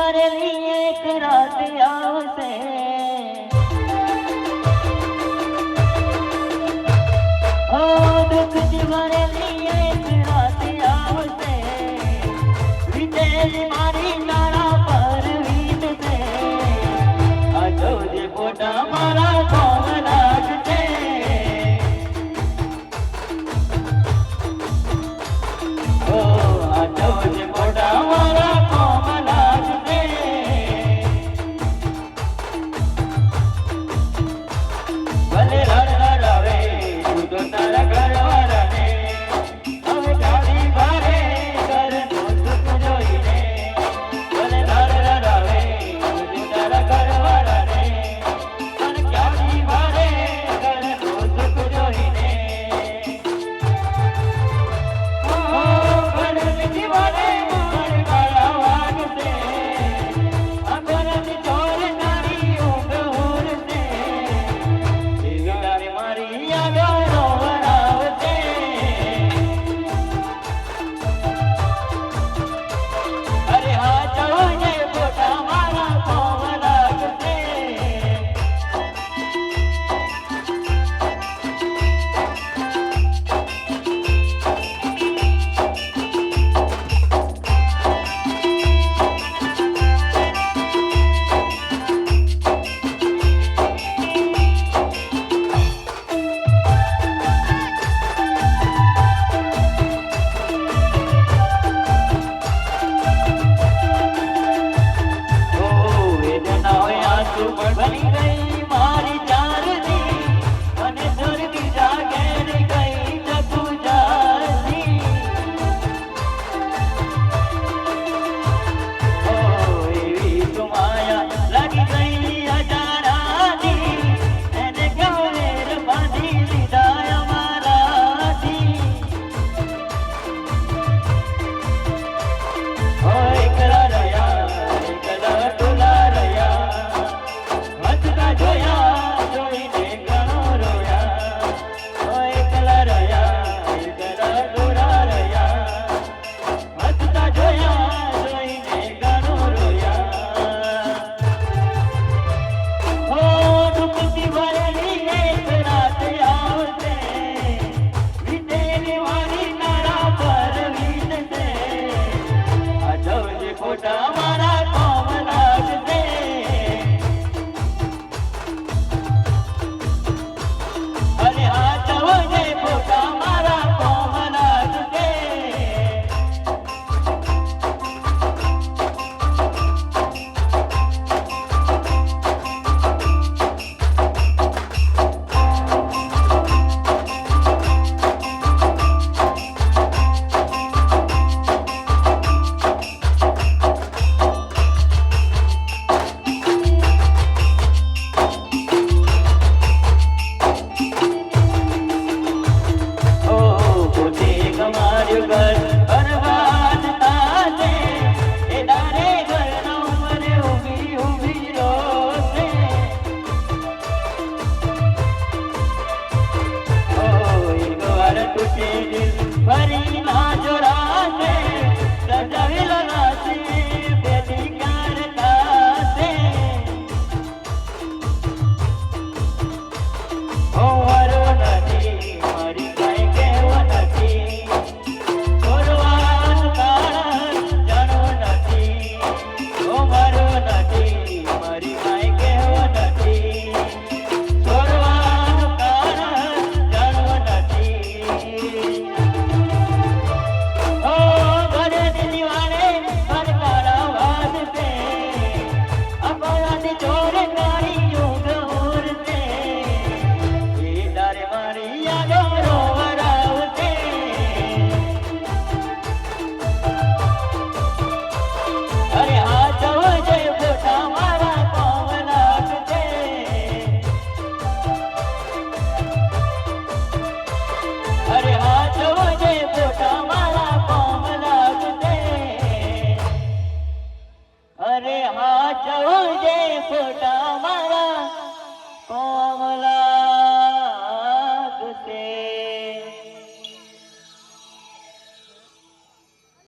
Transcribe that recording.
ભરેલી એક રાત આવશે ઓ દુઃખથી ભરેલી એક રાત આવશે વીતેલી મારી તારા પર વીતશે આ જોજે ફોટા મારા કોમ લાગશે ઓ આ જોજે ફોટા મારા કોમ લાગશે ભલે રડવે તું તો તારા ઘરવાળાને હવે ગાડી ભારે ઘરનું સુખ જોઈને ભલે રડવે તું તો તારા ઘરવાળાને પણ ગાડી ભારે ઘરનું સુખ જોઈને ઘરની દીવાલે ઘરવાળા વાગશે આ ઘરની ચોર તારી ઊંઘ ઉડશે તારે મારી યાદો વરાવશે અરે હા ચલો ફોટા મારા કોમ લાગશે ઓ વેદનાએ આંસુ ભરી ગઈ મારી ચાંદની મને સ્વર્ગી જાગે ને ગઈ જતું જાતી ઓ એવી તો માયા લાગી ગઈ અજાણાની એને ગૌરેર બાંધી લીધા અમારાથી ઓ એકલા રહ્યા એકલા ટોલા રહ્યા હસતા જોયા જોઈને ઘણો રોયા ઓ એકલા રહ્યા એકલા ટોલા રહ્યા હસતા જોયા જોઈને ઘણો રોયા ઓ દુઃખથી ભરેલી એક રાત આવશે વીતેલી મારી તારા પર વીતશે આ જોજે ફોટા મારા કોમ લાગશે અરે હા જોજે ફોટા મારા કોમ લાગશે ઓ પોતે ગમાર્યું ઘર બરબાદ થાશે એ તારે ઘરના ઉંમરે ઊભી ઊભી રોશે ઓ એકવાર તૂટે દિલ ફરી ના જોડાશે સજાવેલો નસીબ બેદિકાર થાશે ઓ મારો નથી મારી કાંઈ કહેવું નથી છોડવાનું કારણ જાણવું નથી ઓ મારો નથી મારી કાંઈ કહેવું નથી છોડવાનું કારણ જાણવું નથી ઓ ઘરની દીવાલે ઘરવાળા વાગશે અપરાધી ચોર તારી ઊંઘ ઉડશે એ તારે મારી યાદો વરાવશે અરે હા જોજે ફોટા મારા કોમ લાગશે અરે હા જોજે ફોટા મારા કોમ લાગશે અરે હા જોજે ફોટા મારા કોમ લાગશે